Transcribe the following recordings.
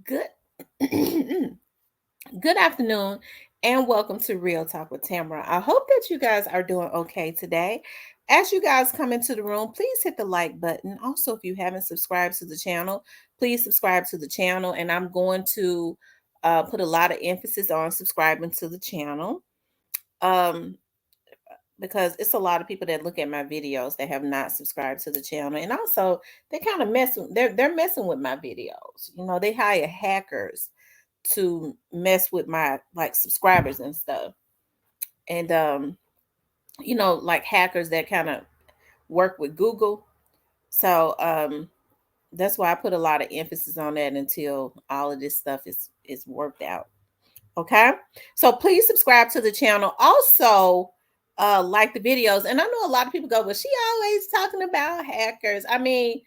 Good good afternoon and welcome to Real Talk with Tamara. I hope that you guys are doing okay today. As you guys come into the room, please hit the like button. Also, if you haven't subscribed to the channel, please subscribe to the channel. And I'm going to put a lot of emphasis on subscribing to the channel. Um, because it's a lot of people that look at my videos that have not subscribed to the channel, and also they kind of messing. They're messing with my videos. They hire hackers to mess with my like subscribers and stuff. And like hackers that kind of work with Google. So that's why I put a lot of emphasis on that until all of this stuff is worked out. Okay. So please subscribe to the channel. Also, like the videos. And I know a lot of people go, well, she always talking about hackers. I mean,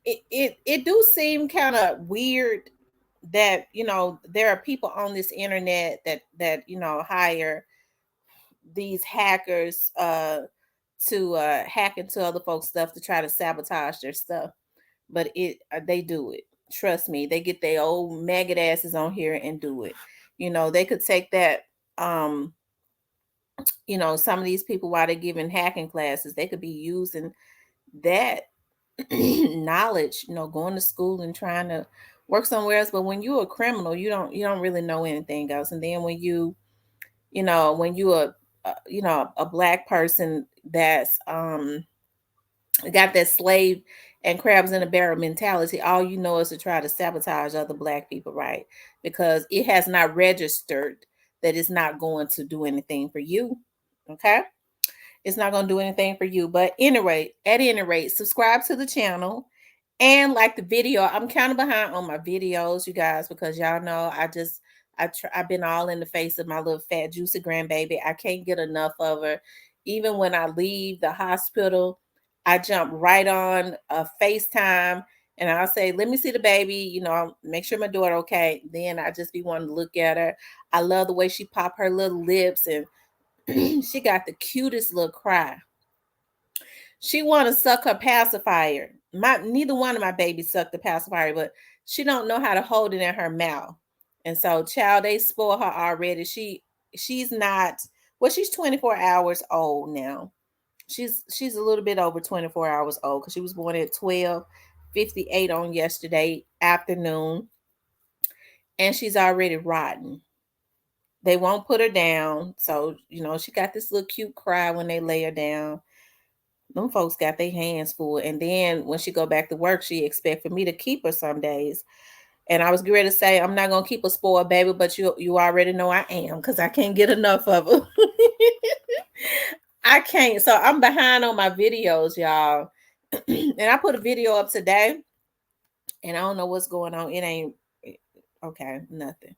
it do seem kind of weird that there are people on this internet that hire these hackers to hack into other folks' stuff to try to sabotage their stuff. But they do it. Trust me, they get their old maggot asses on here and do it. They could take that. Some of these people while they're giving hacking classes, they could be using that knowledge, going to school and trying to work somewhere else. But when you're a criminal, you don't really know anything else. And then when you a black person that's got that slave and crabs in a barrel mentality, all you know is to try to sabotage other black people, right? Because it has not registered that it's not going to do anything for you. Okay, it's not going to do anything for you. But anyway, at any rate, subscribe to the channel and like the video. I'm kind of behind on my videos, you guys, because y'all know I've been all in the face of my little fat juicy grandbaby. I can't get enough of her. Even when I leave the hospital, I jump right on a FaceTime and I'll say, "Let me see the baby." I'll make sure my daughter okay. Then I just be wanting to look at her. I love the way she pop her little lips, and she got the cutest little cry. She want to suck her pacifier. Neither one of my babies suck the pacifier, but she don't know how to hold it in her mouth. And so, child, they spoil her already. She's not, well, she's 24 hours old now. She's a little bit over 24 hours old because she was born at 12:58 on yesterday afternoon, and she's already rotten. They won't put her down. So, she got this little cute cry when they lay her down. Them folks got their hands full. And then when she go back to work, she expect for me to keep her some days. And I was ready to say, I'm not gonna keep a spoiled baby, but you already know I am because I can't get enough of her. I can't. So I'm behind on my videos, y'all. And I put a video up today, and I don't know what's going on. It ain't okay, nothing.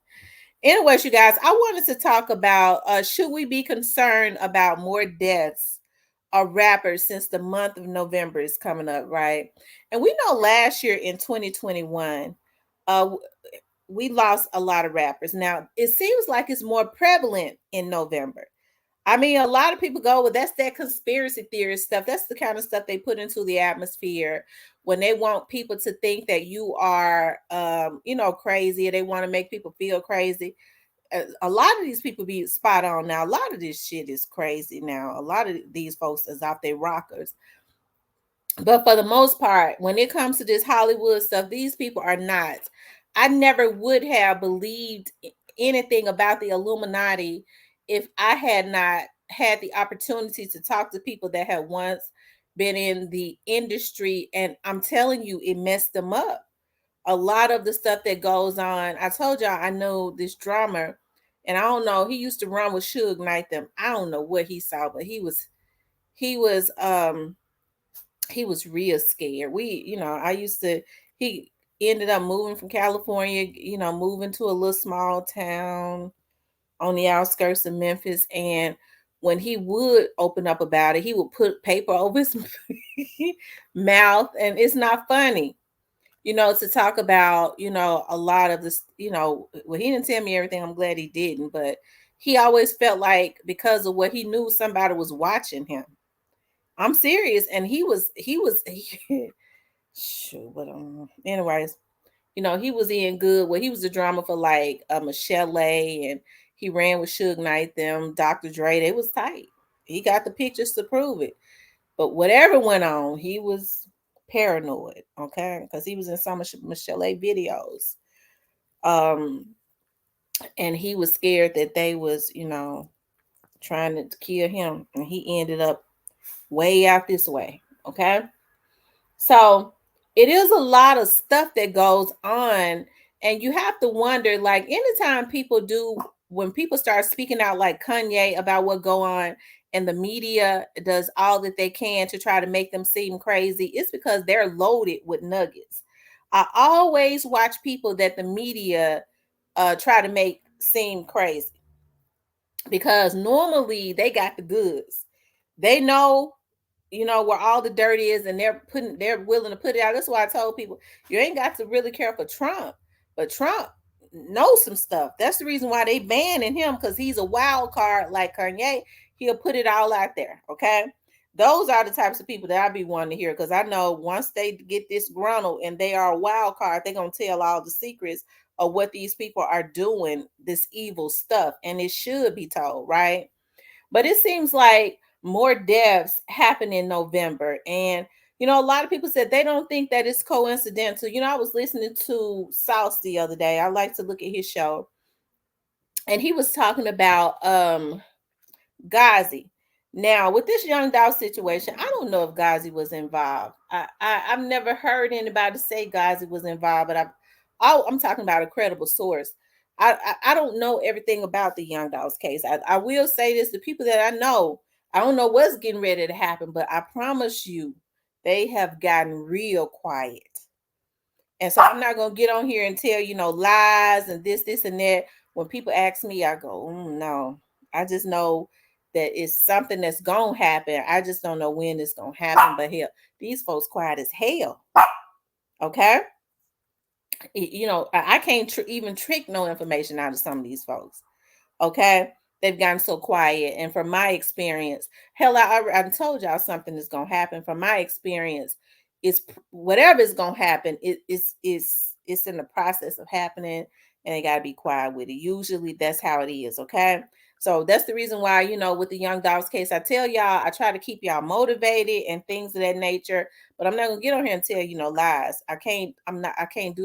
Anyways, you guys, I wanted to talk about should we be concerned about more deaths of rappers since the month of November is coming up, right? And we know last year in 2021, uh, we lost a lot of rappers. Now, it seems like it's more prevalent in November. I mean, a lot of people go, well, that's that conspiracy theory stuff. That's the kind of stuff they put into the atmosphere when they want people to think that you are, crazy. They want to make people feel crazy. A lot of these people be spot on now. A lot of this shit is crazy now. A lot of these folks is off their rockers. But for the most part, when it comes to this Hollywood stuff, these people are not. I never would have believed anything about the Illuminati if I had not had the opportunity to talk to people that had once been in the industry. And I'm telling you, it messed them up. A lot of the stuff that goes on. I told y'all I know this drummer, and I don't know. He used to run with Suge Knight. Them. I don't know what he saw, but he was he was real scared. I used to. He ended up moving from California. Moving to a little small town on the outskirts of Memphis, and when he would open up about it, he would put paper over his mouth, and it's not funny to talk about, a lot of this, well, he didn't tell me everything. I'm glad he didn't, but he always felt like because of what he knew, somebody was watching him. I'm serious. And he was, shoot, but anyways, He was in good. Well, he was a drummer for like Michelle, and he ran with Suge Knight, them, Dr. Dre. They was tight. He got the pictures to prove it. But whatever went on, he was paranoid, okay? Because he was in some of Michelle videos. Um, and he was scared that they was, trying to kill him. And he ended up way out this way. Okay. So it is a lot of stuff that goes on. And you have to wonder, like, anytime when people start speaking out like Kanye about what go on, and the media does all that they can to try to make them seem crazy, it's because they're loaded with nuggets. I always watch people that the media try to make seem crazy, because normally they got the goods. They know, where all the dirt is, and they're willing to put it out. That's why I told people, you ain't got to really care for Trump, but Trump knows some stuff. That's the reason why they banning him, because he's a wild card like Kanye. He'll put it all out there. Okay. Those are the types of people that I be wanting to hear, because I know once they get this gruntled and they are a wild card, they're gonna tell all the secrets of what these people are doing, this evil stuff, and it should be told, right? But it seems like more deaths happen in November. And, a lot of people said they don't think that it's coincidental. I was listening to Sauce the other day. I like to look at his show. And he was talking about Ghazi. Now, with this young Dow situation, I don't know if Ghazi was involved. I've never heard anybody say Ghazi was involved, but I'm talking about a credible source. I don't know everything about the Young Dolls case. I will say this: the people that I don't know what's getting ready to happen, but I promise you, they have gotten real quiet. And so I'm not gonna get on here and tell lies and this and that. When people ask me, I go, no. I just know that it's something that's gonna happen. I just don't know when it's gonna happen. But hell, these folks quiet as hell. Okay. I can't even trick no information out of some of these folks. Okay. They've gotten so quiet. And from my experience, hell, I told y'all something is going to happen. From my experience, it's whatever is going to happen, it's in the process of happening, and they got to be quiet with it. Usually that's how it is. Okay. So that's the reason why, with the Young Dogs case, I tell y'all, I try to keep y'all motivated and things of that nature, but I'm not gonna get on here and tell lies. I can't do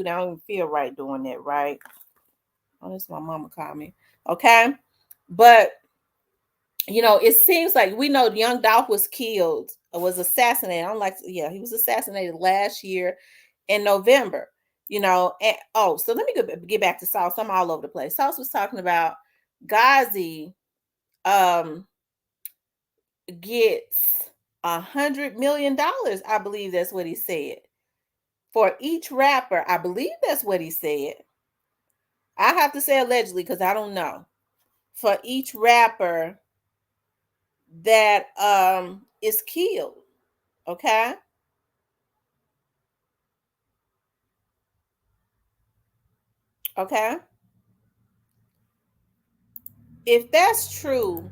that. I don't even feel right doing that, right? Oh, that's my mama called me. Okay. But it seems like we know Young Dolph was killed, was assassinated. I'm like, yeah, he was assassinated last year in November. And so let me get back to Sauce. I'm all over the place. Sauce was talking about Ghazi gets $100 million. I believe that's what he said. For each rapper, I believe that's what he said. I have to say allegedly because I don't know. For each rapper that is killed. Okay. Okay. If that's true,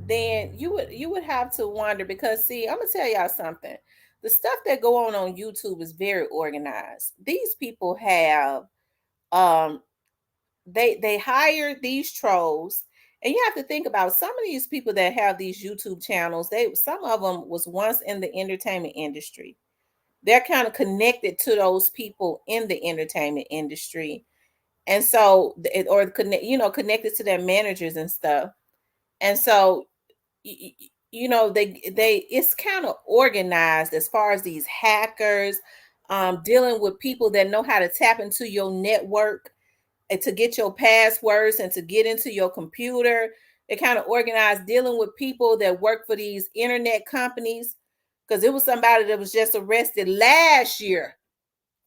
then you would have to wonder, because see, I'm gonna tell y'all something. The stuff that go on YouTube is very organized. These people have um they hire these trolls, and you have to think about some of these people that have these YouTube channels. Some of them was once in the entertainment industry. They're kind of connected to those people in the entertainment industry, and so or connected to their managers and stuff. And so they it's kind of organized as far as these hackers dealing with people that know how to tap into your network and to get your passwords and to get into your computer. They kind of organized dealing with people that work for these internet companies, because it was somebody that was just arrested last year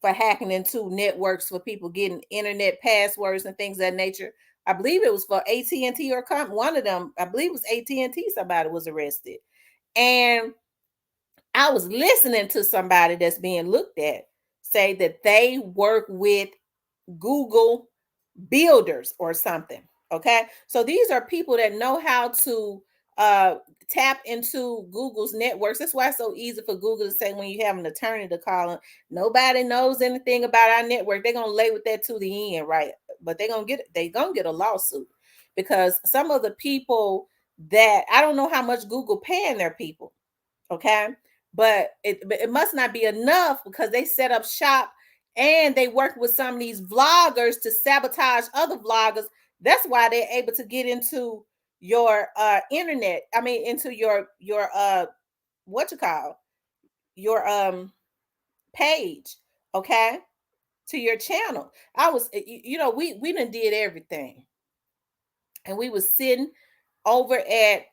for hacking into networks for people getting internet passwords and things of that nature. I believe it was for AT&T or one of them. I believe it was AT&T. Somebody was arrested, and I was listening to somebody that's being looked at say that they work with Google builders or something. Okay. So these are people that know how to tap into Google's networks. That's why it's so easy for Google to say when you have an attorney to call them, nobody knows anything about our network. They're gonna lay with that to the end, right? But they're gonna get a lawsuit because some of the people that I don't know how much Google paying their people, okay, but it must not be enough because they set up shop and they work with some of these vloggers to sabotage other vloggers. That's why they're able to get into your internet. I mean, into your what you call your page, okay, to your channel. I was we done did everything, and we was sitting over at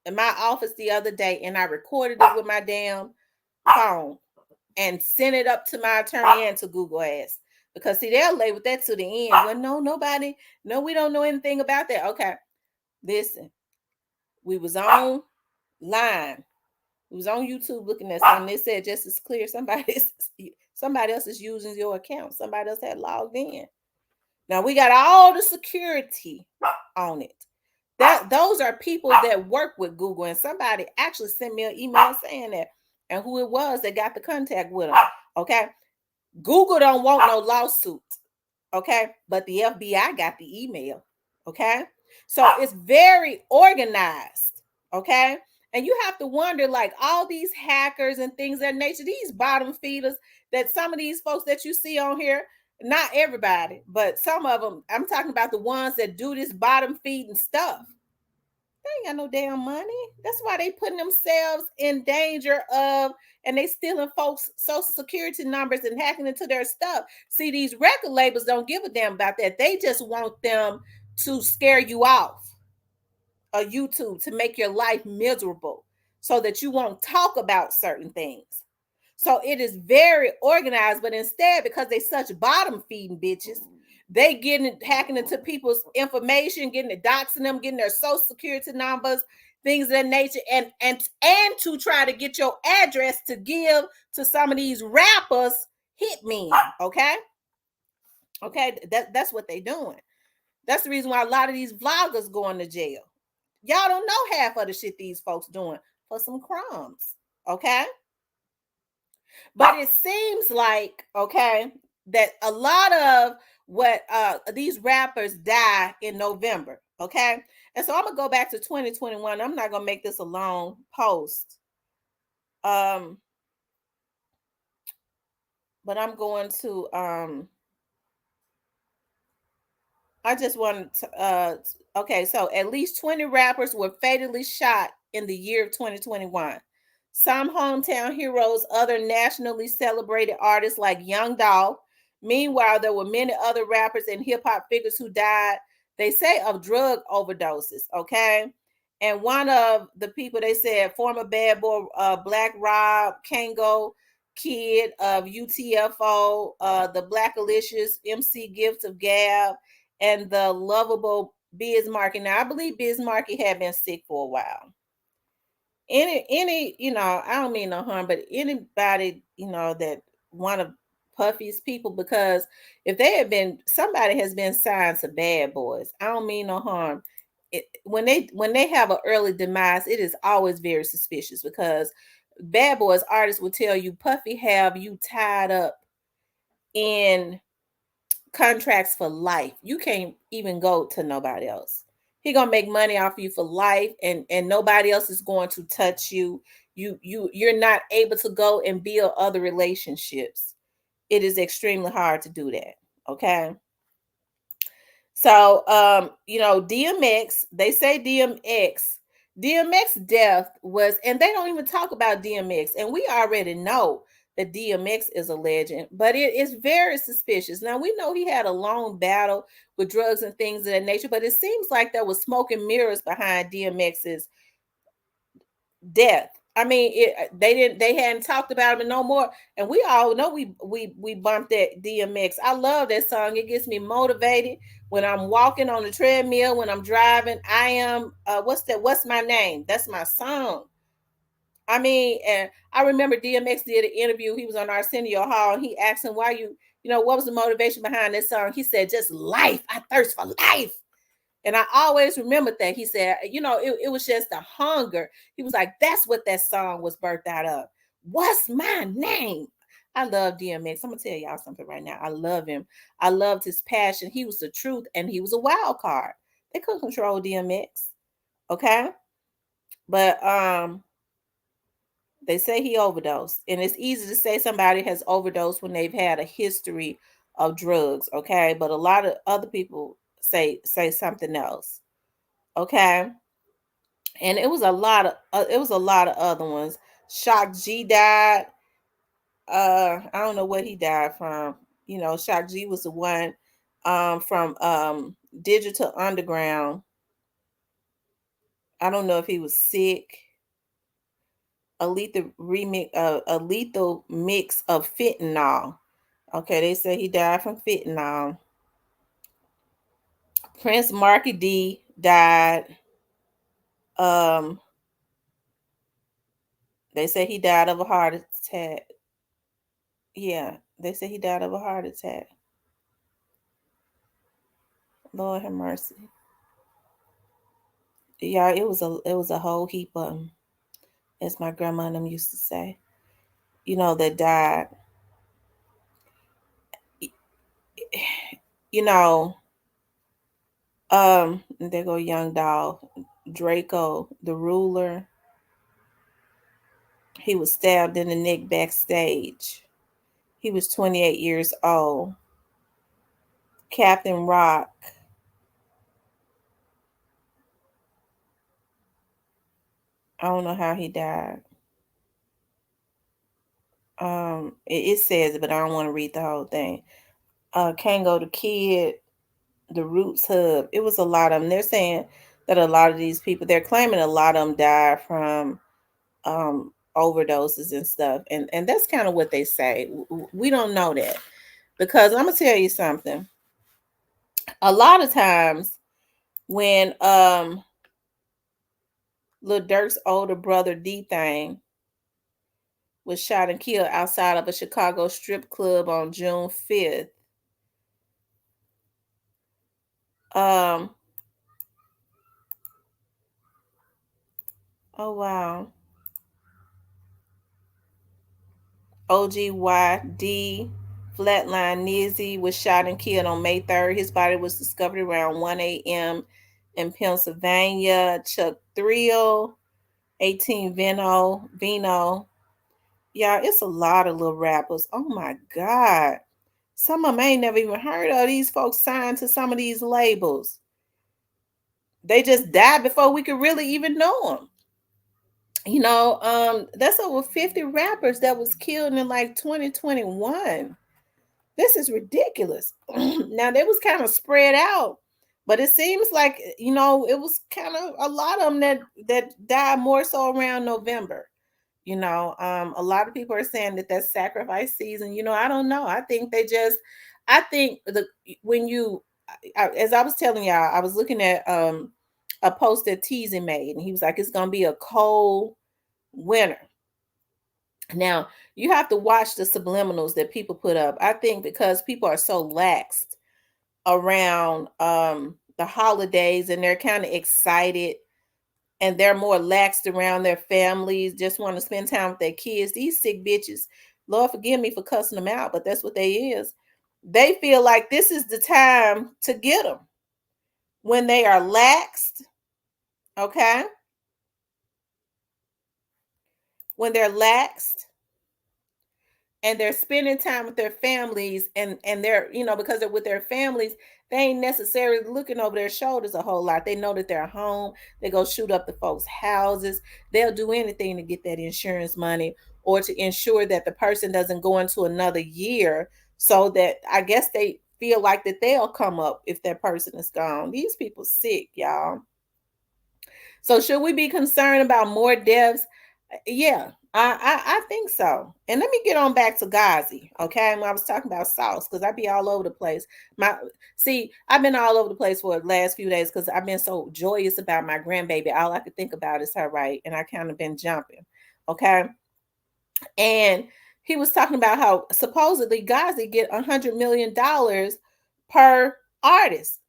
in my office the other day, and I recorded it with my damn phone and sent it up to my attorney and to Google Ads. Because see, they'll lay with that to the end. Well, no, nobody, no, we don't know anything about that. Okay. Listen, we was online. We was on YouTube looking at something. They said just as clear, somebody else is using your account. Somebody else had logged in. Now we got all the security on it. Those are people that work with Google, and somebody actually sent me an email saying that, and who it was that got the contact with them. Okay, Google don't want no lawsuits. Okay, but the FBI got the email. Okay, so it's very organized. Okay, and you have to wonder, like all these hackers and things of that nature, these bottom feeders, that some of these folks that you see on here, not everybody, but some of them, I'm talking about the ones that do this bottom feeding stuff. They ain't got no damn money. That's why they putting themselves in danger of, and they stealing folks' social security numbers and hacking into their stuff. See, these record labels don't give a damn about that. They just want them to scare you off of YouTube, to make your life miserable so that you won't talk about certain things. So it is very organized, but instead, because they such bottom feeding bitches, they getting hacking into people's information, getting it, doxing them, getting their social security numbers, things of that nature, and to try to get your address to give to some of these rappers hitmen. Okay, that's what they doing. That's the reason why a lot of these vloggers going to jail. Y'all don't know half of the shit these folks doing for some crumbs. Okay. But it seems like, okay, that a lot of what these rappers die in November. Okay. And so I'm gonna go back to 2021. I'm not gonna make this a long post. But I'm going to I just wanted to okay, so at least 20 rappers were fatally shot in the year of 2021. Some hometown heroes, other nationally celebrated artists like Young Dolph. Meanwhile, there were many other rappers and hip hop figures who died, they say, of drug overdoses. Okay. And one of the people, they said, former Bad Boy Black Rob Kango Kid of UTFO, the Black Alicious, MC Gifts of Gab, and the lovable Biz Markie. Now, I believe Biz Markie had been sick for a while. Any, I don't mean no harm, but anybody, that one of Puffy's people, because if they had been, somebody has been signed to Bad Boys. I don't mean no harm. When they have an early demise, it is always very suspicious because Bad Boys artists will tell you Puffy have you tied up in contracts for life. You can't even go to nobody else. He gonna make money off you for life, and nobody else is going to touch you. You're not able to go and build other relationships. It is extremely hard to do that. Okay. So DMX, they say DMX death was, and they don't even talk about DMX, and we already know that DMX is a legend, but it is very suspicious. Now we know he had a long battle with drugs and things of that nature, but it seems like there was smoke and mirrors behind DMX's death. I mean, they hadn't talked about him no more, and we all know we bumped that DMX. I love that song. It gets me motivated when I'm walking on the treadmill, when I'm driving. I am what's my name? That's my song. I mean, and I remember DMX did an interview. He was on Arsenio Hall, and he asked him, why what was the motivation behind this song? He said, just life. I thirst for life. And I always remembered that. He said, it was just the hunger. He was like, that's what that song was birthed out of. What's my name? I love DMX. I'm gonna tell y'all something right now. I love him. I loved his passion. He was the truth, and he was a wild card. They couldn't control DMX. Okay. But they say he overdosed. And it's easy to say somebody has overdosed when they've had a history of drugs, okay? But a lot of other people say something else. Okay? And it was a lot of other ones. Shock G died. I don't know what he died from. Shock G was the one from Digital Underground. I don't know if he was sick. A lethal mix of fentanyl. Okay, they say he died from fentanyl. Prince Marky D died. Um, they say he died of a heart attack. Yeah, they say he died of a heart attack. Lord have mercy. Yeah, it was a whole heap of them, as my grandma and them used to say. That died. You know, there go young dog. Draco, the ruler. He was stabbed in the neck backstage. He was 28 years old. Captain Rock. I don't know how he died. It says it, but I don't want to read the whole thing. Kango the Kid, the Roots Hub. It was a lot of them. They're saying that a lot of these people, they're claiming a lot of them died from overdoses and stuff. And that's kind of what they say. We don't know that. Because I'm gonna tell you something. A lot of times when Lil Durk's older brother D Thing was shot and killed outside of a Chicago strip club on June 5th. Um, oh wow. OGYD Flatline Nizzy was shot and killed on May 3rd. His body was discovered around 1 a.m. in Pennsylvania. Chuck Thrill, 18 Vino. Yeah, it's a lot of little rappers. Oh my God. Some of them I ain't never even heard of. These folks signed to some of these labels. They just died before we could really even know them. That's over 50 rappers that was killed in like 2021. This is ridiculous. Now they was kind of spread out, but it seems like it was kind of a lot of them that died more so around November. A lot of people are saying that that's sacrifice season. I don't know. I think the when you, as I was telling y'all, I was looking at a post that Teasy made, and he was like, it's gonna be a cold winter. Now, you have to watch the subliminals that people put up. I think because people are so laxed around the holidays and they're kind of excited and they're more laxed around their families, just want to spend time with their kids. These sick bitches, Lord forgive me for cussing them out, but that's what they is. They feel like this is the time to get them when they are laxed, okay? When they're laxed and they're spending time with their families and they're because they're with their families, they ain't necessarily looking over their shoulders a whole lot. They know that they're home. They go shoot up the folks' houses. They'll do anything to get that insurance money or to ensure that the person doesn't go into another year, so that I guess they feel like that they'll come up if that person is gone. These people sick, y'all. So should we be concerned about more deaths? Yeah, I think so. And let me get on back to Ghazi, okay? When I was talking about sauce, because I be all over the place. I've been all over the place for the last few days because I've been so joyous about my grandbaby. All I could think about is her, right? And I kind of been jumping, okay? And he was talking about how supposedly Ghazi get $100 million per artist.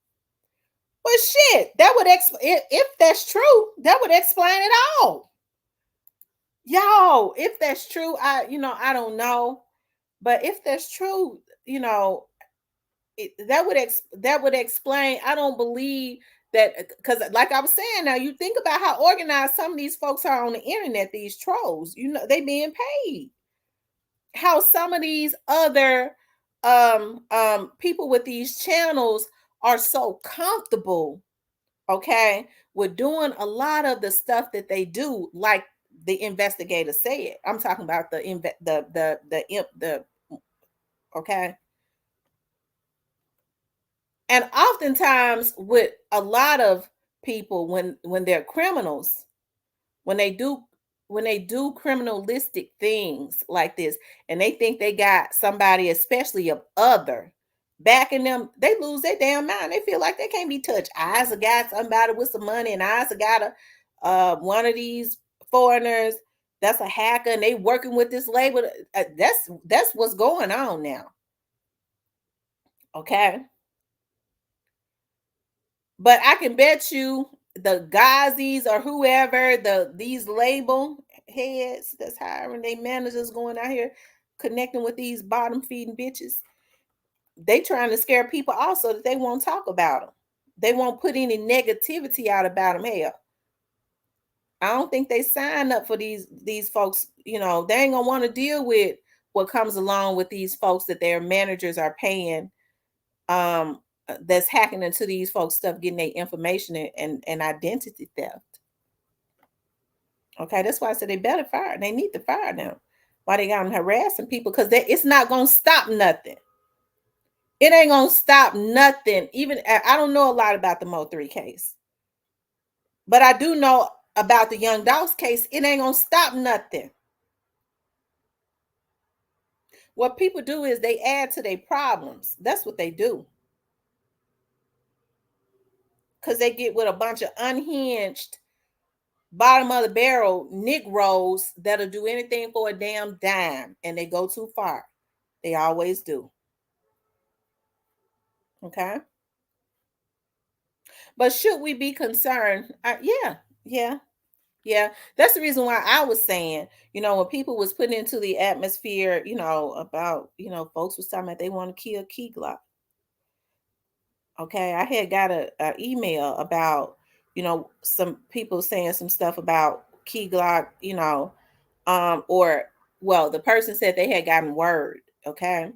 But shit, that would if that's true, that would explain it all. Y'all, if that's true, I don't know. But if that's true, that would explain. I don't believe that, because like I was saying, now you think about how organized some of these folks are on the internet, these trolls, they being paid. How some of these other people with these channels are so comfortable, okay, with doing a lot of the stuff that they do, like the investigator said. I'm talking about the okay. And oftentimes with a lot of people, when they're criminals, when they do criminalistic things like this, and they think they got somebody, especially of other, backing them, they lose their damn mind. They feel like they can't be touched. Eyes have got somebody with some money, and eyes have got one of these foreigners that's a hacker, and they working with this label. That's what's going on now. Okay. But I can bet you the Ghazis or whoever, these label heads that's hiring their managers, going out here connecting with these bottom feeding bitches, they trying to scare people also, that they won't talk about them. They won't put any negativity out about them. Hell, I don't think they sign up for these folks. They ain't gonna want to deal with what comes along with these folks that their managers are paying, that's hacking into these folks' stuff, getting their information and identity theft. Okay, that's why I said they better fire. They need to fire them. Why they got them harassing people? Because it's not gonna stop nothing. It ain't gonna stop nothing. Even I don't know a lot about the Mo3 case, but I do know about the Young Dogs case. It ain't gonna stop nothing. What people do is they add to their problems. That's what they do. Because they get with a bunch of unhinged, bottom of the barrel Negroes that'll do anything for a damn dime, and they go too far. They always do. Okay. But should we be concerned? Yeah. That's the reason why I was saying, when people was putting into the atmosphere, about, folks was talking about they want to kill Key Glock. Okay, I had got a email about, some people saying some stuff about Key Glock, or well, the person said they had gotten word. Okay.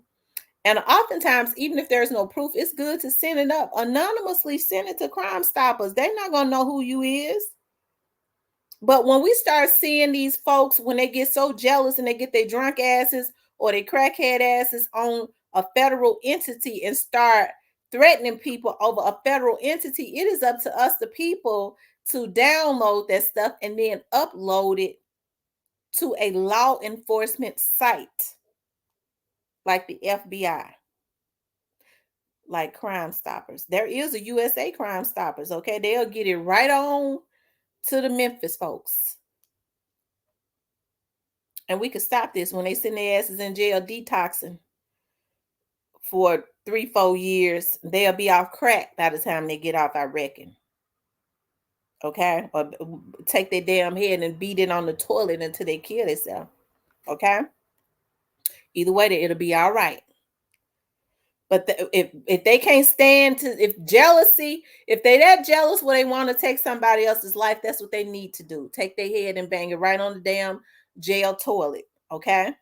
And oftentimes, even if there's no proof, it's good to send it up anonymously. Send it to Crime Stoppers. They're not gonna know who you is. But when we start seeing these folks, when they get so jealous and they get their drunk asses or their crackhead asses on a federal entity and start threatening people over a federal entity, it is up to us, the people, to download that stuff and then upload it to a law enforcement site like the FBI, like Crime Stoppers. There is a USA Crime Stoppers. Okay, they'll get it right on to the Memphis folks. And we could stop this when they send their asses in jail detoxing for 3-4 years. They'll be off crack by the time they get off, I reckon. Okay? Or take their damn head and beat it on the toilet until they kill themselves. Okay? Either way, it'll be all right. But if they can't stand if jealousy, if they that jealous where they want to take somebody else's life, that's what they need to do. Take their head and bang it right on the damn jail toilet. Okay?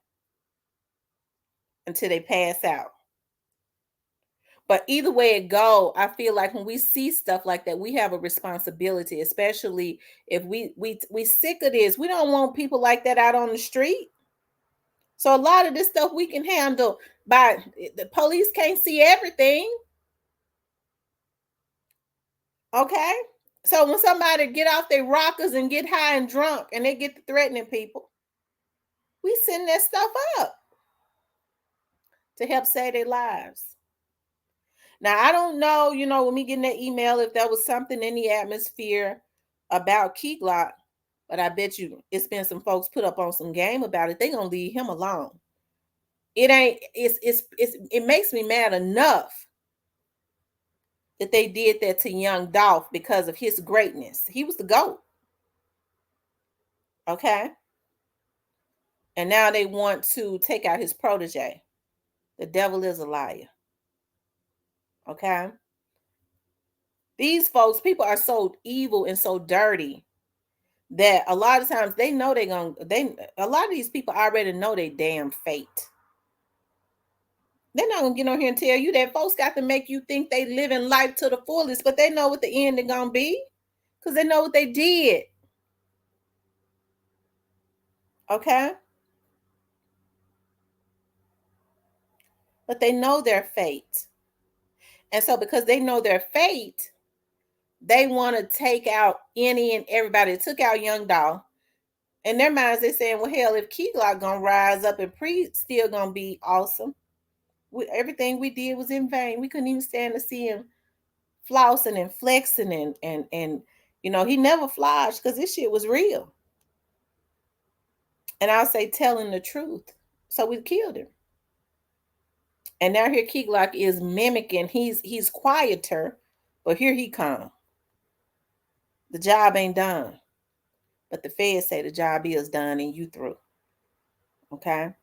Until they pass out. But either way it go, I feel like when we see stuff like that, we have a responsibility, especially if we sick of this. We don't want people like that out on the street. So a lot of this stuff we can handle by the police can't see everything. Okay? So when somebody get off their rockers and get high and drunk and they get to threatening people, we send that stuff up to help save their lives. Now, I don't know, when we get that email, if there was something in the atmosphere about Key Glock, but I bet you it's been some folks put up on some game about it. They're going to leave him alone. It makes me mad enough that they did that to young Dolph because of his greatness. He was the GOAT. Okay. And now they want to take out his protege. The devil is a liar. Okay. These folks, people are so evil and so dirty that a lot of times they know a lot of these people already know their damn fate. They're not gonna get on here and tell you that. Folks got to make you think they living life to the fullest, but they know what the end is gonna be because they know what they did. Okay. But they know their fate. And so because they know their fate, they want to take out any and everybody. They took out Young Doll. In their minds, they're saying, well, hell, if Key Glock gonna rise up and still gonna be awesome. Everything we did was in vain. We couldn't even stand to see him flossing and flexing and he never flashed because this shit was real. And I'll say telling the truth. So we killed him. And now here Key Glock is mimicking. He's quieter, but here he come. The job ain't done. But the feds say the job is done and you through. Okay.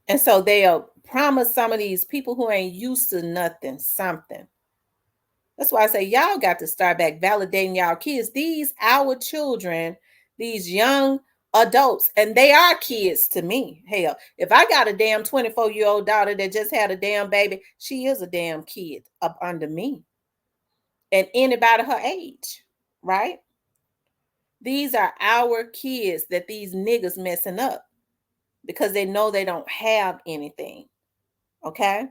And so they'll promise some of these people who ain't used to nothing something. That's why I say y'all got to start back validating y'all kids. These our children, these young adults, and they are kids to me. Hell, if I got a damn 24-year-old daughter that just had a damn baby, she is a damn kid up under me. And anybody her age, right? These are our kids that these niggas messing up because they know they don't have anything. Okay?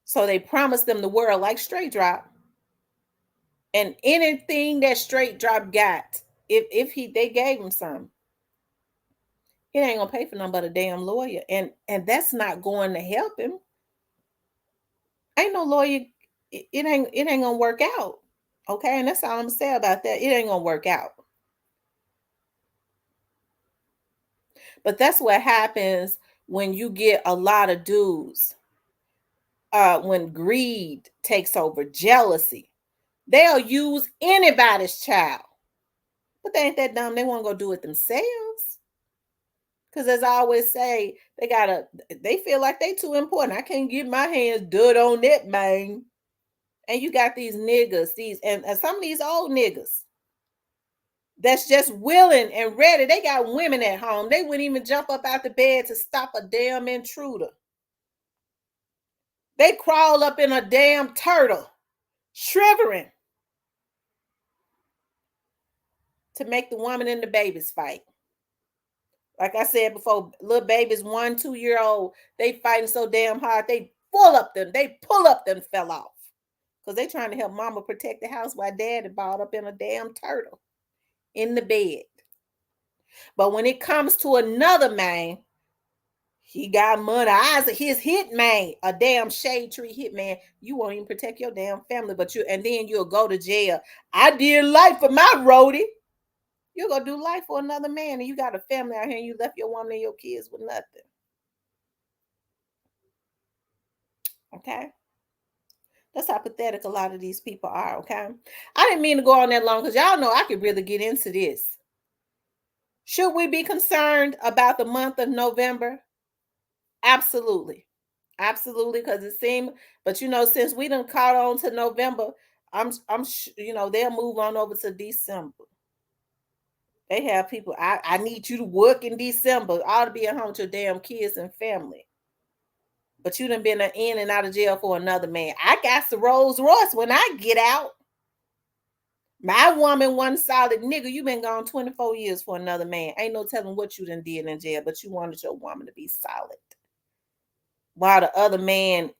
So they promise them the world like Straight Drop. And anything that Straight Drop got, if they gave him some, it ain't gonna pay for nothing but a damn lawyer. And that's not going to help him. Ain't no lawyer, it ain't gonna work out. Okay, and that's all I'm gonna say about that. It ain't gonna work out. But that's what happens when you get a lot of dudes. When greed takes over, jealousy, they'll use anybody's child. But they ain't that dumb. They won't go do it themselves. Because as I always say, they feel like they too important. I can't get my hands dirty on that, man. And you got these niggas, and some of these old niggas that's just willing and ready. They got women at home. They wouldn't even jump up out the bed to stop a damn intruder. They crawl up in a damn turtle, shivering, to make the woman and the babies fight. Like I said before, little babies, 1-2-year-old, they fighting so damn hard, they pull up them fell off. Because they trying to help mama protect the house while daddy balled up in a damn turtle in the bed. But when it comes to another man, he got money. His hit man, a damn shade tree hit man. You won't even protect your damn family, and then you'll go to jail. I did life for my roadie. You're gonna do life for another man, and you got a family out here, and you left your woman and your kids with nothing. Okay. That's how pathetic a lot of these people are. Okay. I didn't mean to go on that long because y'all know I could really get into this. Should we be concerned about the month of November? Absolutely. Absolutely. Because it seemed, but since we done caught on to November, they'll move on over to December. They have people, I need you to work in December. I ought to be at home with your damn kids and family. But you done been in and out of jail for another man. I got the Rolls Royce when I get out. My woman, one solid nigga, you been gone 24 years for another man. Ain't no telling what you done did in jail, but you wanted your woman to be solid. While the other man,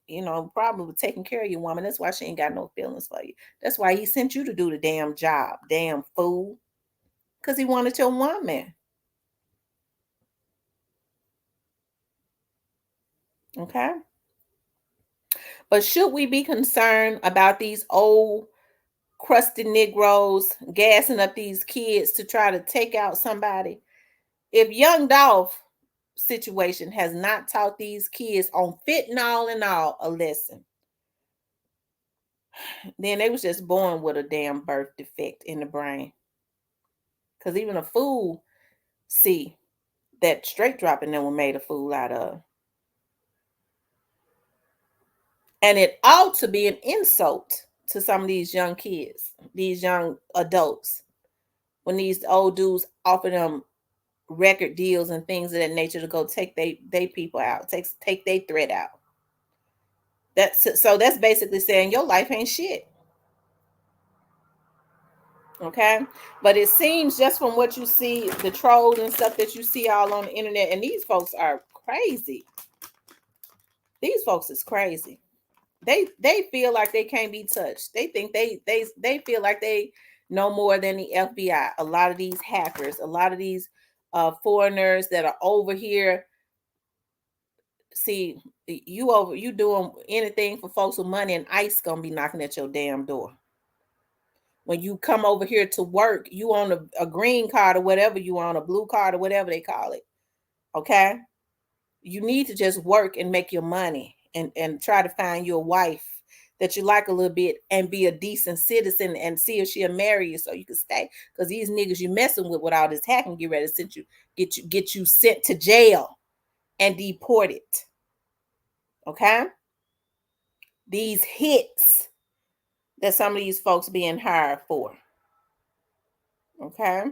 probably taking care of your woman. That's why she ain't got no feelings for you. That's why he sent you to do the damn job, damn fool. Because he wanted your woman. Okay? But should we be concerned about these old crusty Negroes gassing up these kids to try to take out somebody? If Young Dolph situation has not taught these kids on fentanyl and all a lesson, Then they was just born with a damn birth defect in the brain. Because even a fool see that straight dropping them were made a fool out of. And it ought to be an insult to some of these young kids, these young adults, when these old dudes offer them record deals and things of that nature to go take they people out, take their threat out. That's basically saying your life ain't shit. Okay. But it seems just from what you see, the trolls and stuff that you see all on the internet, and these folks are crazy. These folks is crazy. They feel like they can't be touched. They think they feel like they know more than the FBI. A lot of these hackers, a lot of these foreigners that are over here. See, you doing anything for folks with money, and ICE gonna be knocking at your damn door. When you come over here to work, you on a green card or whatever you on, a blue card or whatever they call it. Okay. You need to just work and make your money and try to find you a wife that you like a little bit and be a decent citizen and see if she'll marry you so you can stay. Because these niggas you messing with all this hacking, get ready to get you sent to jail and deported. Okay? These hits that some of these folks being hired for. Okay?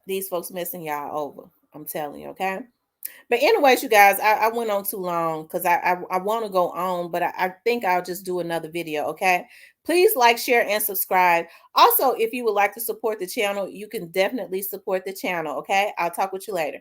These folks messing y'all over. I'm telling you, okay? But anyways, you guys, I went on too long because I want to go on, but I think I'll just do another video, okay? Please like, share, and subscribe. Also, if you would like to support the channel, you can definitely support the channel, okay? I'll talk with you later.